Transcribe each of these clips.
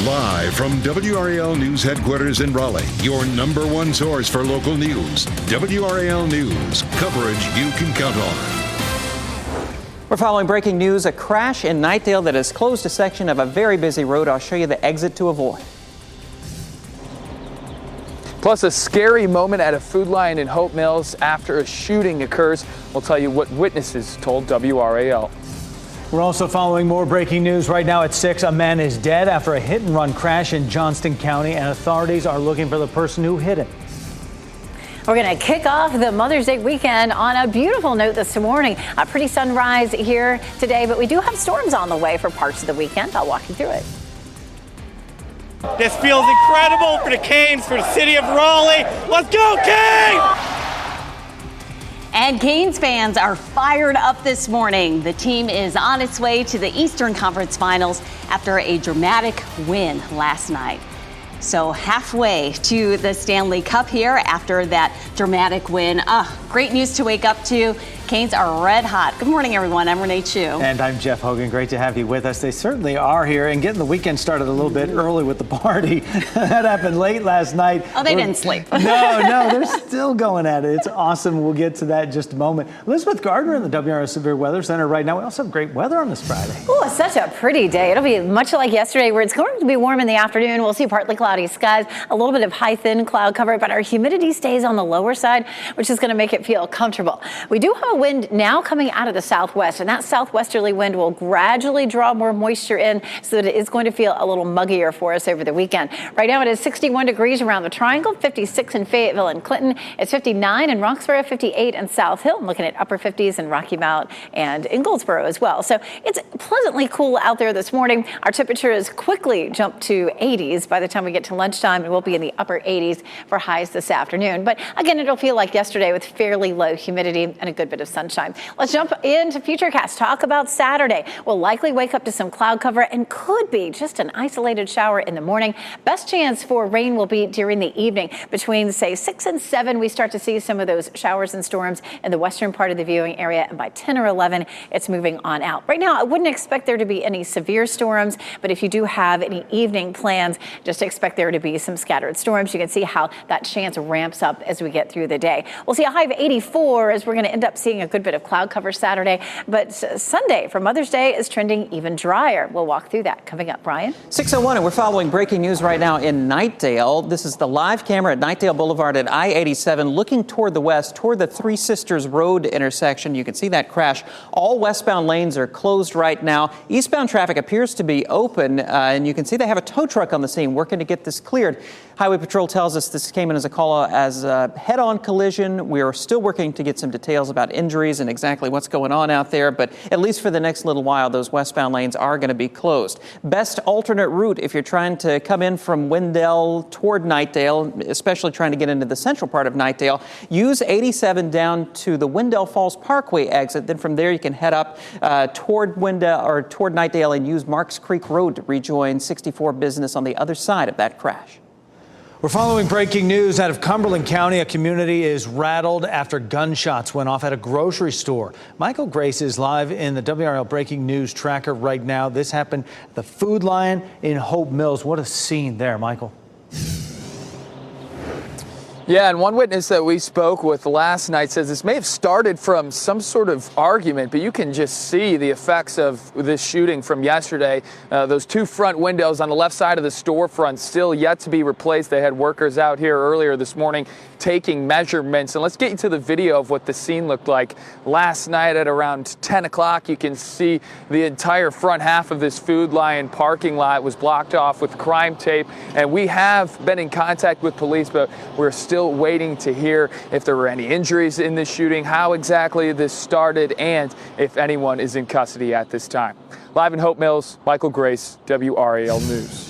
Live from WRAL News Headquarters in Raleigh, your number one source for local news. WRAL News, coverage you can count on. We're following breaking news, a crash in Knightdale that has closed a section of a very busy road. I'll show you the exit to avoid. Plus, a scary moment at a Food Lion in Hope Mills after a shooting occurs. We'll tell you what witnesses told WRAL. We're also following more breaking news right now at 6. A man is dead after a hit-and-run crash in Johnston County, and authorities are looking for the person who hit him. We're going to kick off the Mother's Day weekend on a beautiful note this morning. A pretty sunrise here today, but we do have storms on the way for parts of the weekend. I'll walk you through it. This feels incredible for the Canes, for the city of Raleigh. Let's go, Canes! And Canes fans are fired up this morning. The team is on its way to the Eastern Conference Finals after a dramatic win last night. So halfway to the Stanley Cup here after that dramatic win. Great news to wake up to. Canes are red hot. Good morning, everyone. I'm Renee Chu. And I'm Jeff Hogan. Great to have you with us. They certainly are here, and getting the weekend started a little bit early with the party. That happened late last night. Oh, they didn't sleep. No, they're still going at it. It's awesome. We'll get to that in just a moment. Elizabeth Gardner in the WRAL Severe Weather Center right now. We also have great weather on this Friday. Oh, it's such a pretty day. It'll be much like yesterday, where it's going to be warm in the afternoon. We'll see partly cloudy skies, a little bit of high, thin cloud cover, but our humidity stays on the lower side, which is going to make it feel comfortable. We do have a wind now coming out of the southwest, and that southwesterly wind will gradually draw more moisture in so that it is going to feel a little muggier for us over the weekend. Right now it is 61 degrees around the Triangle, 56 in Fayetteville and Clinton. It's 59 in Roxborough, 58 in South Hill. I'm looking at upper 50s in Rocky Mount and in Goldsboro as well. So it's pleasantly cool out there this morning. Our temperature has quickly jumped to 80s by the time we get to lunchtime, and we'll be in the upper 80s for highs this afternoon. But again, it'll feel like yesterday with fairly low humidity and a good bit of sunshine. Let's jump into Futurecast. Talk about Saturday. We'll likely wake up to some cloud cover and could be just an isolated shower in the morning. Best chance for rain will be during the evening. Between, say, 6 and 7, we start to see some of those showers and storms in the western part of the viewing area. And by 10 or 11, it's moving on out. Right now, I wouldn't expect there to be any severe storms, but if you do have any evening plans, just expect there to be some scattered storms. You can see how that chance ramps up as we get through the day. We'll see a high of 84 as we're going to end up seeing a good bit of cloud cover Saturday, but Sunday for Mother's Day is trending even drier. We'll walk through that coming up. Brian? 6:01, and we're following breaking news right now in Knightdale. This is the live camera at Knightdale Boulevard at I-87, looking toward the west, toward the Three Sisters Road intersection. You can see that crash. All westbound lanes are closed right now. Eastbound traffic appears to be open, and you can see they have a tow truck on the scene working to get this cleared. Highway Patrol tells us this came in as a call as a head-on collision. We are still working to get some details about injuries and exactly what's going on out there, but at least for the next little while, those westbound lanes are going to be closed. Best alternate route if you're trying to come in from Wendell toward Knightdale, especially trying to get into the central part of Knightdale, use 87 down to the Wendell Falls Parkway exit. Then from there, you can head up toward Wendell or toward Knightdale and use Marks Creek Road to rejoin 64 business on the other side of that crash. We're following breaking news out of Cumberland County. A community is rattled after gunshots went off at a grocery store. Michael Grace is live in the WRAL Breaking News Tracker right now. This happened at the Food Lion in Hope Mills. What a scene there, Michael. Yeah, and one witness that we spoke with last night says this may have started from some sort of argument, but you can just see the effects of this shooting from yesterday. Those two front windows on the left side of the storefront still yet to be replaced. They had workers out here earlier this morning taking measurements. And let's get you to the video of what the scene looked like last night at around 10 o'clock. You can see the entire front half of this Food Lion parking lot was blocked off with crime tape. And we have been in contact with police, but we're still waiting to hear if there were any injuries in this shooting, how exactly this started, and if anyone is in custody at this time. Live in Hope Mills, Michael Grace, WRAL News.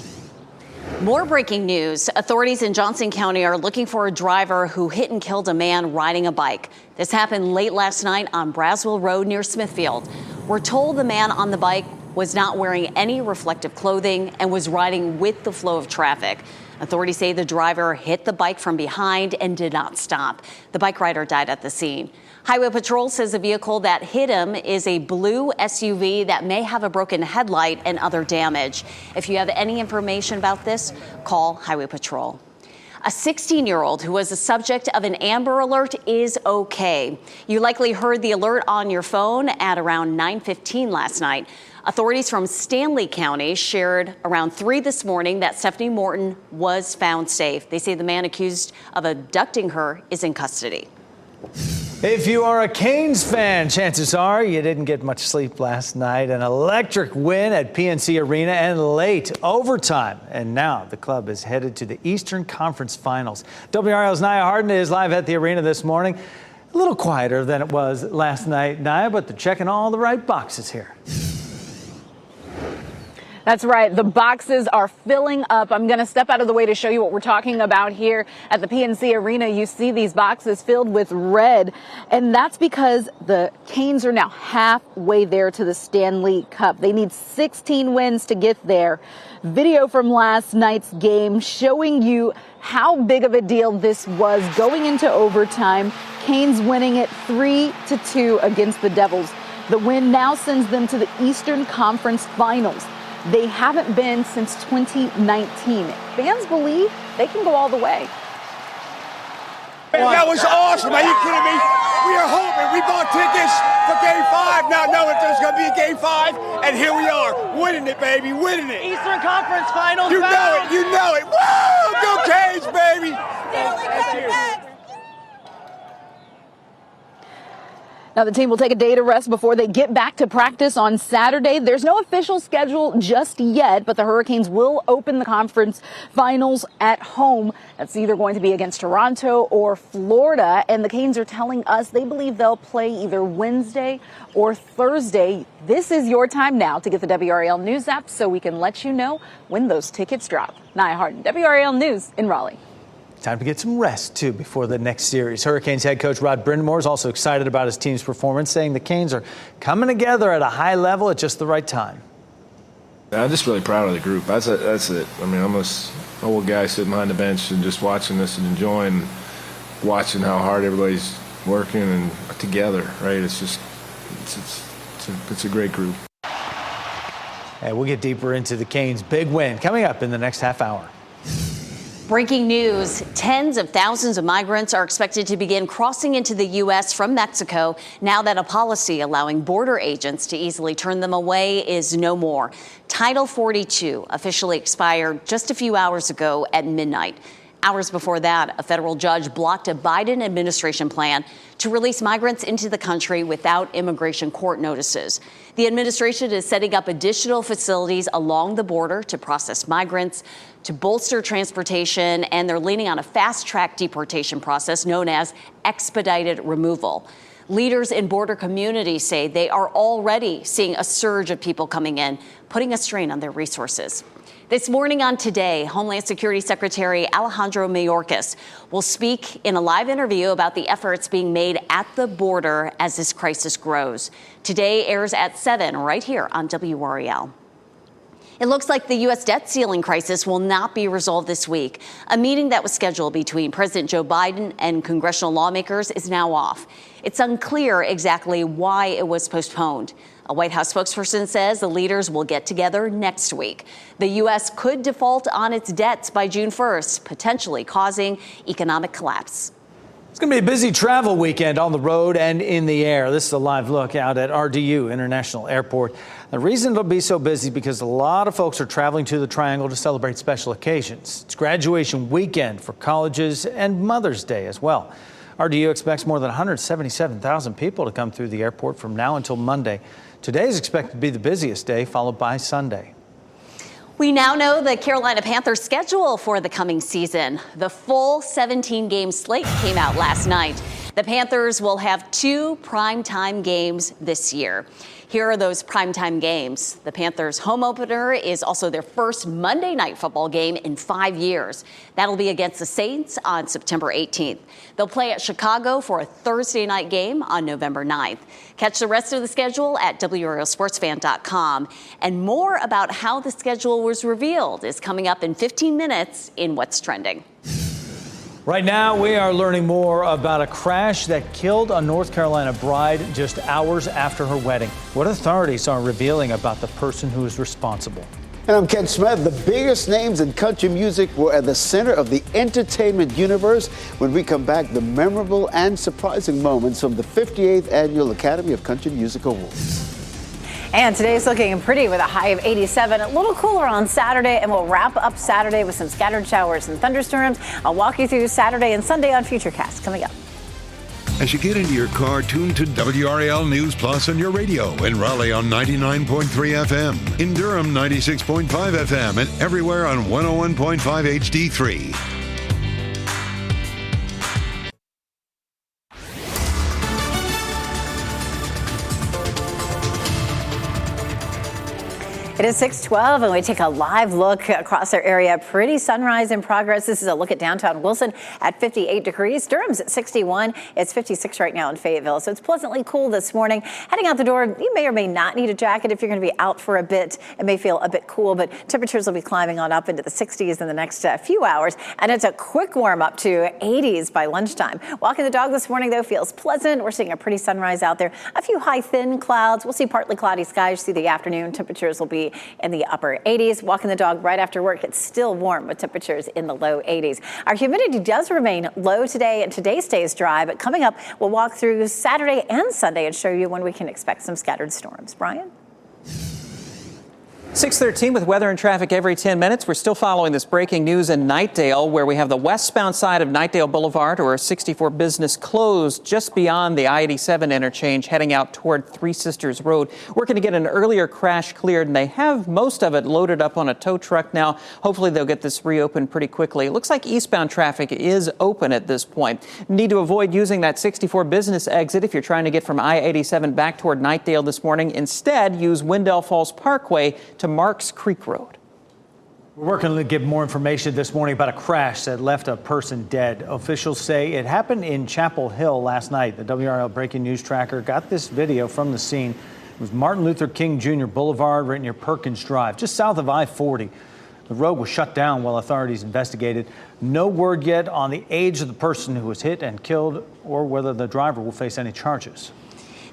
More breaking news. Authorities in Johnson County are looking for a driver who hit and killed a man riding a bike. This happened late last night on Braswell Road near Smithfield. We're told the man on the bike was not wearing any reflective clothing and was riding with the flow of traffic. Authorities say the driver hit the bike from behind and did not stop. The bike rider died at the scene. Highway Patrol says the vehicle that hit him is a blue SUV that may have a broken headlight and other damage. If you have any information about this, call Highway Patrol. A 16-year-old who was the subject of an Amber Alert is okay. You likely heard the alert on your phone at around 9:15 last night. Authorities from Stanley County shared around 3 this morning that Stephanie Morton was found safe. They say the man accused of abducting her is in custody. If you are a Canes fan, chances are you didn't get much sleep last night. An electric win at PNC Arena and late overtime. And now the club is headed to the Eastern Conference Finals. WRAL's Nia Harden is live at the arena this morning. A little quieter than it was last night, Nia, but they're checking all the right boxes here. That's right. The boxes are filling up. I'm going to step out of the way to show you what we're talking about here at the PNC Arena. You see these boxes filled with red, and that's because the Canes are now halfway there to the Stanley Cup. They need 16 wins to get there. Video from last night's game showing you how big of a deal this was going into overtime. Canes winning it 3-2 against the Devils. The win now sends them to the Eastern Conference Finals. They haven't been since 2019. Fans believe they can go all the way. That was awesome. Are you kidding me? We are hoping. We bought tickets for Game 5, not knowing if there's going to be a Game 5, and here we are, winning it, baby, winning it. Eastern Conference Finals. You know it, you know it. Woo! Go Canes, baby. Now, the team will take a day to rest before they get back to practice on Saturday. There's no official schedule just yet, but the Hurricanes will open the conference finals at home. That's either going to be against Toronto or Florida. And the Canes are telling us they believe they'll play either Wednesday or Thursday. This is your time now to get the WRAL News app so we can let you know when those tickets drop. Nia Harden, WRAL News in Raleigh. Time to get some rest, too, before the next series. Hurricanes head coach Rod Brind'Amour is also excited about his team's performance, saying the Canes are coming together at a high level at just the right time. I'm just really proud of the group. That's it. I mean, I'm an old guy sitting behind the bench and just watching this and enjoying watching how hard everybody's working and together, right? It's just, it's a great group. And we'll get deeper into the Canes' big win coming up in the next half hour. Breaking news. Tens of thousands of migrants are expected to begin crossing into the U.S. from Mexico now that a policy allowing border agents to easily turn them away is no more. Title 42 officially expired just a few hours ago at midnight. Hours before that, a federal judge blocked a Biden administration plan to release migrants into the country without immigration court notices. The administration is setting up additional facilities along the border to process migrants, to bolster transportation, and they're leaning on a fast-track deportation process known as expedited removal. Leaders in border communities say they are already seeing a surge of people coming in, putting a strain on their resources. This morning on Today, Homeland Security Secretary Alejandro Mayorkas will speak in a live interview about the efforts being made at the border as this crisis grows. Today airs at 7 right here on WRAL. It looks like the U.S. debt ceiling crisis will not be resolved this week. A meeting that was scheduled between President Joe Biden and congressional lawmakers is now off. It's unclear exactly why it was postponed. A White House spokesperson says the leaders will get together next week. The U.S. could default on its debts by June 1st, potentially causing economic collapse. It's going to be a busy travel weekend on the road and in the air. This is a live look out at RDU International Airport. The reason it'll be so busy is because a lot of folks are traveling to the Triangle to celebrate special occasions. It's graduation weekend for colleges and Mother's Day as well. RDU expects more than 177,000 people to come through the airport from now until Monday. Today is expected to be the busiest day, followed by Sunday. We now know the Carolina Panthers' schedule for the coming season. The full 17-game slate came out last night. The Panthers will have 2 primetime games this year. Here are those primetime games. The Panthers' home opener is also their first Monday night football game in 5 years. That'll be against the Saints on September 18th. They'll play at Chicago for a Thursday night game on November 9th. Catch the rest of the schedule at WRALSportsFan.com. And more about how the schedule was revealed is coming up in 15 minutes in What's Trending. Right now, we are learning more about a crash that killed a North Carolina bride just hours after her wedding. What authorities are revealing about the person who is responsible. And I'm Ken Smith. The biggest names in country music were at the center of the entertainment universe. When we come back, the memorable and surprising moments from the 58th Annual Academy of Country Music Awards. And today's looking pretty with a high of 87. A little cooler on Saturday, and we'll wrap up Saturday with some scattered showers and thunderstorms. I'll walk you through Saturday and Sunday on Futurecast coming up. As you get into your car, tune to WRAL News Plus on your radio. In Raleigh on 99.3 FM. In Durham, 96.5 FM. And everywhere on 101.5 HD3. It is 6:12, and we take a live look across our area. Pretty sunrise in progress. This is a look at downtown Wilson at 58 degrees. Durham's at 61. It's 56 right now in Fayetteville, so it's pleasantly cool this morning. Heading out the door, you may or may not need a jacket if you're going to be out for a bit. It may feel a bit cool, but temperatures will be climbing on up into the 60s in the next few hours, and it's a quick warm up to 80s by lunchtime. Walking the dog this morning, though, feels pleasant. We're seeing a pretty sunrise out there. A few high, thin clouds. We'll see partly cloudy skies through the afternoon. Temperatures will be in the upper 80s. Walking the dog right after work, it's still warm with temperatures in the low 80s. Our humidity does remain low today, and today stays dry, but coming up, we'll walk through Saturday and Sunday and show you when we can expect some scattered storms. Brian? 6:13 with weather and traffic every 10 minutes. We're still following this breaking news in Knightdale, where we have the westbound side of Knightdale Boulevard, or 64 Business, closed just beyond the I-87 interchange, heading out toward Three Sisters Road. Working to get an earlier crash cleared, and they have most of it loaded up on a tow truck now. Hopefully they'll get this reopened pretty quickly. It looks like eastbound traffic is open at this point. Need to avoid using that 64 Business exit if you're trying to get from I-87 back toward Knightdale this morning. Instead, use Wendell Falls Parkway to Marks Creek Road. We're working to get more information this morning about a crash that left a person dead. Officials say it happened in Chapel Hill last night. The WRAL Breaking News Tracker got this video from the scene. It was Martin Luther King Jr. Boulevard right near Perkins Drive, just south of I-40. The road was shut down while authorities investigated. No word yet on the age of the person who was hit and killed or whether the driver will face any charges.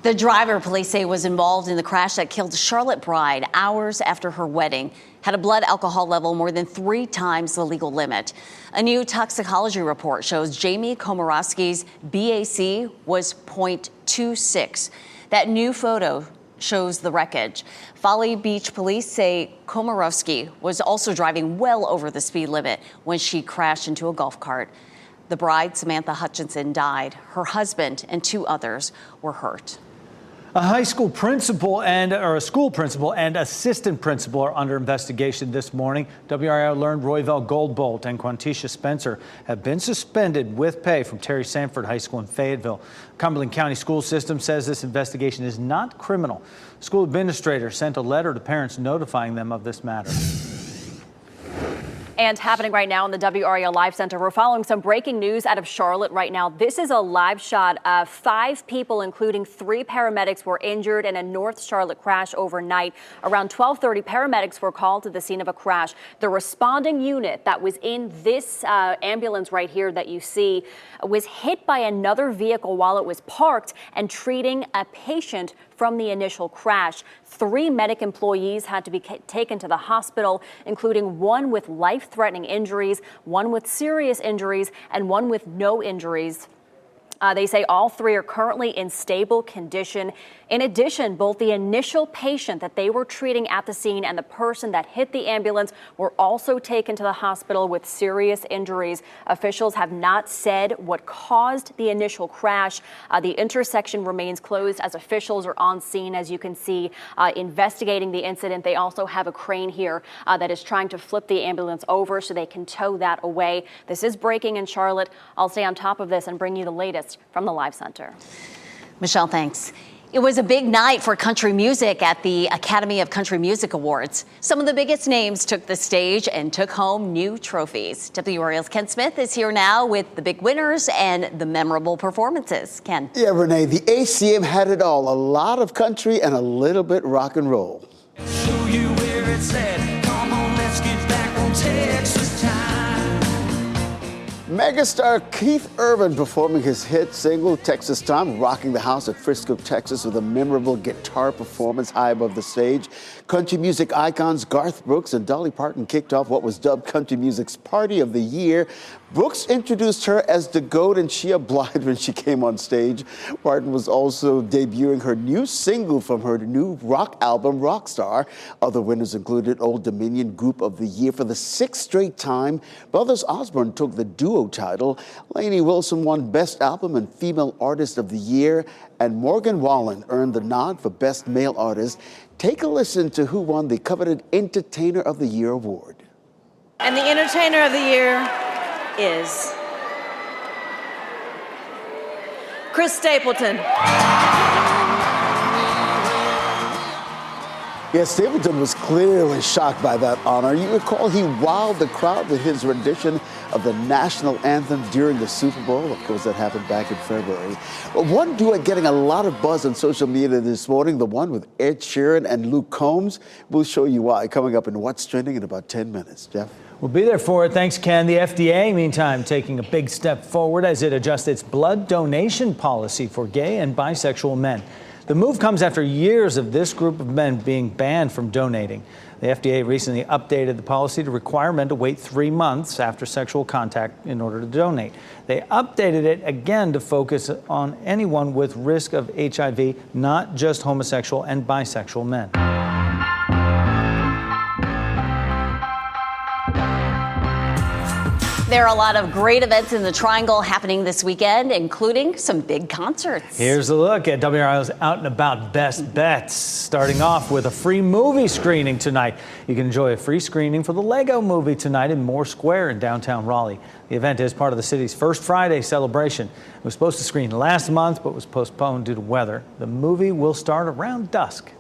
The driver, police say, was involved in the crash that killed Charlotte Bride hours after her wedding, had a blood alcohol level more than 3 times the legal limit. A new toxicology report shows Jamie Komorowski's BAC was .26. That new photo shows the wreckage. Folly Beach police say Komorowski was also driving well over the speed limit when she crashed into a golf cart. The bride, Samantha Hutchinson, died. Her husband and 2 others were hurt. A school principal and assistant principal are under investigation this morning. WRAL learned Royval Goldbolt and Quantisha Spencer have been suspended with pay from Terry Sanford High School in Fayetteville. Cumberland County School System says this investigation is not criminal. School administrator sent a letter to parents notifying them of this matter. And happening right now in the WRAL Live Center, we're following some breaking news out of Charlotte right now. This is a live shot of 5 people, including 3 paramedics, were injured in a North Charlotte crash overnight. Around 12:30, paramedics were called to the scene of a crash. The responding unit that was in this ambulance right here that you see was hit by another vehicle while it was parked and treating a patient from the initial crash. 3 medic employees had to be taken to the hospital, including 1 with life-threatening injuries, 1 with serious injuries, and 1 with no injuries. They say all 3 are currently in stable condition. In addition, both the initial patient that they were treating at the scene and the person that hit the ambulance were also taken to the hospital with serious injuries. Officials have not said what caused the initial crash. The intersection remains closed as officials are on scene, as you can see, investigating the incident. They also have a crane here that is trying to flip the ambulance over so they can tow that away. This is breaking in Charlotte. I'll stay on top of this and bring you the latest from the Live Center. Michelle, thanks. It was a big night for country music at the Academy of Country Music Awards. Some of the biggest names took the stage and took home new trophies. WRAL's Ken Smith is here now with the big winners and the memorable performances. Ken. Yeah, Renee, the ACM had it all. A lot of country and a little bit rock and roll. Show you where it's at. Come on, let's get back on Texas time. Megastar Keith Urban performing his hit single, Texas Time, rocking the house at Frisco, Texas with a memorable guitar performance high above the stage. Country music icons Garth Brooks and Dolly Parton kicked off what was dubbed country music's Party of the Year. Brooks introduced her as the GOAT, and she obliged when she came on stage. Parton was also debuting her new single from her new rock album, Rockstar. Other winners included Old Dominion Group of the Year for the 6th straight time. Brothers Osborne took the duo title. Lainey Wilson won Best Album and Female Artist of the Year. And Morgan Wallen earned the nod for Best Male Artist. Take a listen to who won the coveted Entertainer of the Year award. And the Entertainer of the Year is Chris Stapleton. Yes, Stapleton was clearly shocked by that honor. You recall he wowed the crowd with his rendition of the national anthem during the Super Bowl. Of course, that happened back in February. But one duet getting a lot of buzz on social media this morning, the one with Ed Sheeran and Luke Combs. We'll show you why coming up in What's Trending in about 10 minutes. Jeff? We'll be there for it. Thanks, Ken. The FDA, meantime, taking a big step forward as it adjusts its blood donation policy for gay and bisexual men. The move comes after years of this group of men being banned from donating. The FDA recently updated the policy to require men to wait 3 months after sexual contact in order to donate. They updated it again to focus on anyone with risk of HIV, not just homosexual and bisexual men. There are a lot of great events in the Triangle happening this weekend, including some big concerts. Here's a look at WRAL's Out and About Best Bets, starting off with a free movie screening tonight. You can enjoy a free screening for the Lego Movie tonight in Moore Square in downtown Raleigh. The event is part of the city's First Friday celebration. It was supposed to screen last month, but was postponed due to weather. The movie will start around dusk.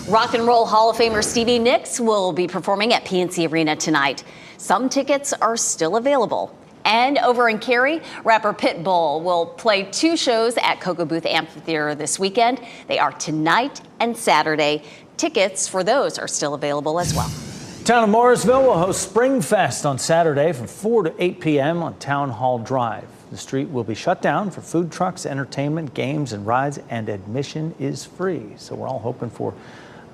Rock and Roll Hall of Famer Stevie Nicks will be performing at PNC Arena tonight. Some tickets are still available. And over in Cary, rapper Pitbull will play 2 shows at Cocoa Booth Amphitheater this weekend. They are tonight and Saturday. Tickets for those are still available as well. Town of Morrisville will host Spring Fest on Saturday from 4 to 8 p.m. on Town Hall Drive. The street will be shut down for food trucks, entertainment, games, and rides, and admission is free. So we're all hoping for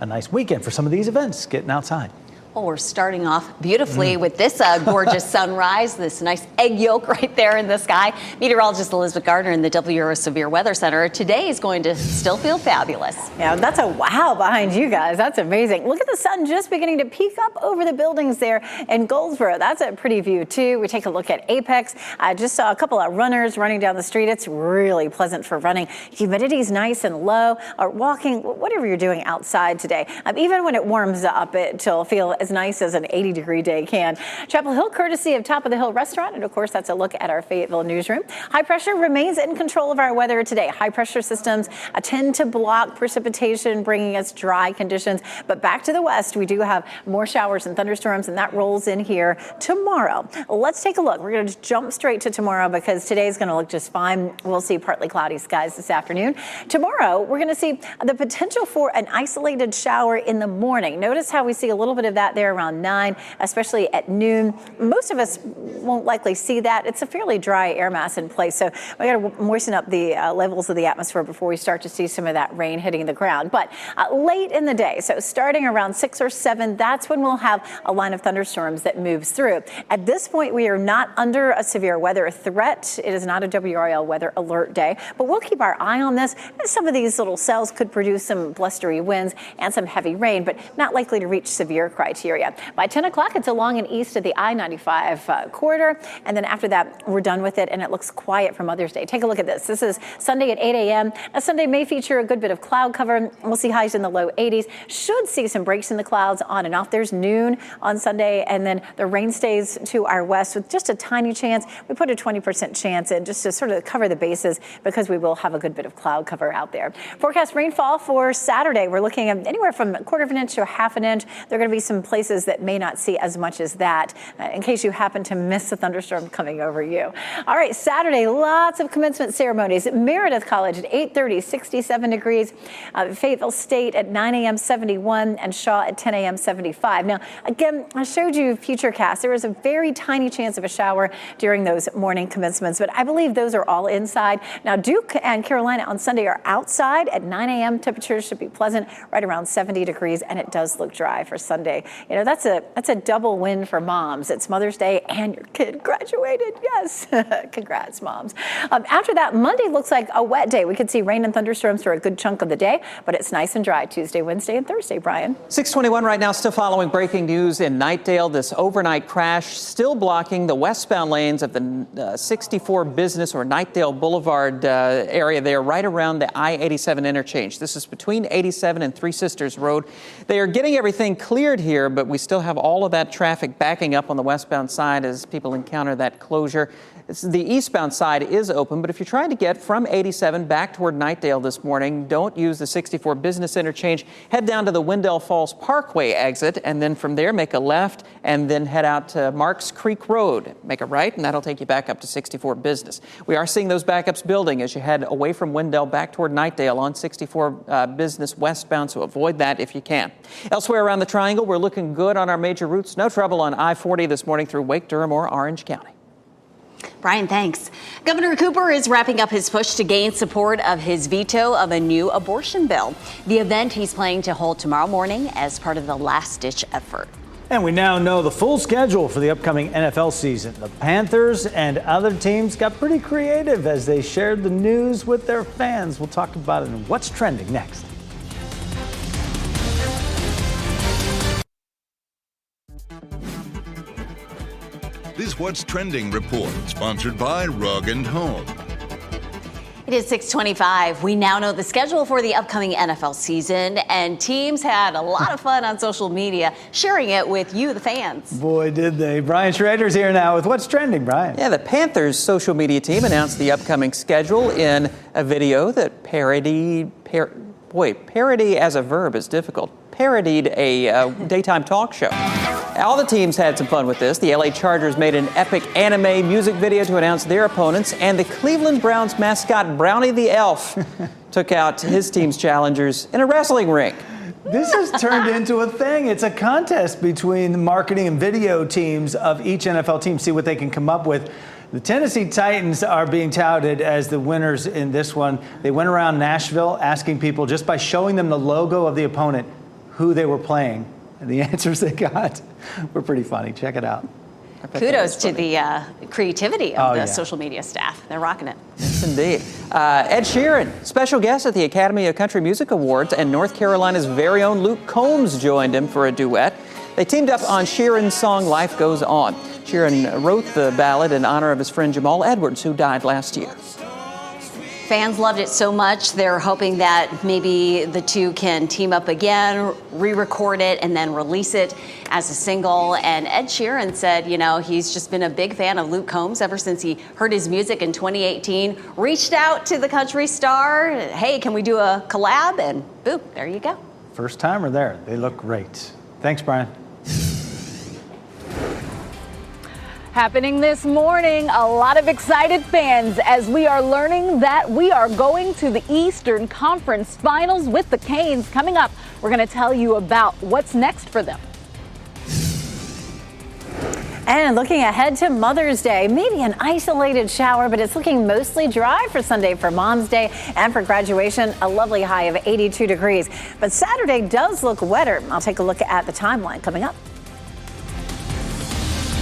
a nice weekend for some of these events, getting outside. Well, we're starting off beautifully with this gorgeous sunrise, this nice egg yolk right there in the sky. Meteorologist Elizabeth Gardner in the WRAL Severe Weather Center. Today is going to still feel fabulous. Yeah, that's a wow behind you guys. That's amazing. Look at the sun just beginning to peek up over the buildings there in Goldsboro. That's a pretty view, too. We take a look at Apex. I just saw a couple of runners running down the street. It's really pleasant for running. Humidity's nice and low, or walking, whatever you're doing outside today. Even when it warms up, it'll feel as nice as an 80-degree day can. Chapel Hill, courtesy of Top of the Hill Restaurant. And of course, that's a look at our Fayetteville newsroom. High pressure remains in control of our weather today. High pressure systems tend to block precipitation, bringing us dry conditions. But back to the west, we do have more showers and thunderstorms, and that rolls in here tomorrow. Let's take a look. We're going to jump straight to tomorrow because today's going to look just fine. We'll see partly cloudy skies this afternoon. Tomorrow, we're going to see the potential for an isolated shower in the morning. Notice how we see a little bit of that there around 9, especially at noon. Most of us won't likely see that. It's a fairly dry air mass in place, so we got to moisten up the levels of the atmosphere before we start to see some of that rain hitting the ground. But late in the day, so starting around 6 or 7, that's when we'll have a line of thunderstorms that moves through. At this point, we are not under a severe weather threat. It is not a WRAL weather alert day, but we'll keep our eye on this. Some of these little cells could produce some blustery winds and some heavy rain, but not likely to reach severe criteria. bacteria. By 10 o'clock, it's along and east of the I-95 corridor. And then after that, we're done with it, and it looks quiet for Mother's Day. Take a look at this. This is Sunday at 8 a.m. Now, Sunday may feature a good bit of cloud cover. We'll see highs in the low 80s. Should see some breaks in the clouds on and off. There's noon on Sunday, and then the rain stays to our west with just a tiny chance. We put a 20% chance in just to sort of cover the bases because we will have a good bit of cloud cover out there. Forecast rainfall for Saturday. We're looking at anywhere from a quarter of an inch to a half an inch. There are going to be some places that may not see as much as that in case you happen to miss a thunderstorm coming over you. All right, Saturday, lots of commencement ceremonies. Meredith College at 8:30, 67 degrees. Fayetteville State at 9 a.m., 71, and Shaw at 10 a.m., 75. Now, again, I showed you Futurecast. There is a very tiny chance of a shower during those morning commencements, but I believe those are all inside. Now, Duke and Carolina on Sunday are outside at 9 a.m. Temperatures should be pleasant, right around 70 degrees, and it does look dry for Sunday. You know, that's a double win for moms. It's Mother's Day and your kid graduated. Yes. Congrats, moms. After that, Monday looks like a wet day. We could see rain and thunderstorms for a good chunk of the day, but it's nice and dry Tuesday, Wednesday, and Thursday, Brian. 6:21 right now, still following breaking news in Knightdale. This overnight crash still blocking the westbound lanes of the 64 Business or Knightdale Boulevard area there, right around the I-87 interchange. This is between 87 and Three Sisters Road. They are getting everything cleared here, but we still have all of that traffic backing up on the westbound side as people encounter that closure. The eastbound side is open, but if you're trying to get from 87 back toward Knightdale this morning, don't use the 64 Business interchange. Head down to the Wendell Falls Parkway exit, and then from there make a left and then head out to Marks Creek Road. Make a right, and that'll take you back up to 64 Business. We are seeing those backups building as you head away from Wendell back toward Knightdale on 64 Business westbound, so avoid that if you can. Elsewhere around the Triangle, we're looking good on our major routes. No trouble on I-40 this morning through Wake, Durham, or Orange County. Brian, thanks. Governor Cooper is wrapping up his push to gain support of his veto of a new abortion bill. The event he's planning to hold tomorrow morning as part of the last-ditch effort. And we now know the full schedule for the upcoming NFL season. The Panthers and other teams got pretty creative as they shared the news with their fans. We'll talk about it in What's Trending next. This What's Trending report, sponsored by Rug & Home. It is 6:25. We now know the schedule for the upcoming NFL season, and teams had a lot of fun on social media sharing it with you, the fans. Boy, did they. Brian Schrader's here now with What's Trending, Brian. Yeah, the Panthers social media team announced the upcoming schedule in a video that parody as a verb is difficult. Parodied a daytime talk show. All the teams had some fun with this. The LA Chargers made an epic anime music video to announce their opponents, and the Cleveland Browns mascot Brownie the Elf took out his team's challengers in a wrestling ring. This has turned into a thing. It's a contest between the marketing and video teams of each NFL team, see what they can come up with. The Tennessee Titans are being touted as the winners in this one. They went around Nashville asking people, just by showing them the logo of the opponent, who they were playing. And the answers they got were pretty funny. Check it out. Kudos to the creativity of the social media staff. They're rocking it. Yes, indeed. Ed Sheeran, special guest at the Academy of Country Music Awards, and North Carolina's very own Luke Combs joined him for a duet. They teamed up on Sheeran's song Life Goes On. Sheeran wrote the ballad in honor of his friend Jamal Edwards, who died last year. Fans loved it so much, they're hoping that maybe the two can team up again, re-record it, and then release it as a single. And Ed Sheeran said, you know, he's just been a big fan of Luke Combs ever since he heard his music in 2018. Reached out to the country star, hey, can we do a collab? And boom, there you go. First timer there. They look great. Thanks, Brian. Happening this morning, a lot of excited fans as we are learning that we are going to the Eastern Conference Finals with the Canes. Coming up, we're going to tell you about what's next for them. And looking ahead to Mother's Day, maybe an isolated shower, but it's looking mostly dry for Sunday for Mom's Day and for graduation, a lovely high of 82 degrees. But Saturday does look wetter. I'll take a look at the timeline coming up.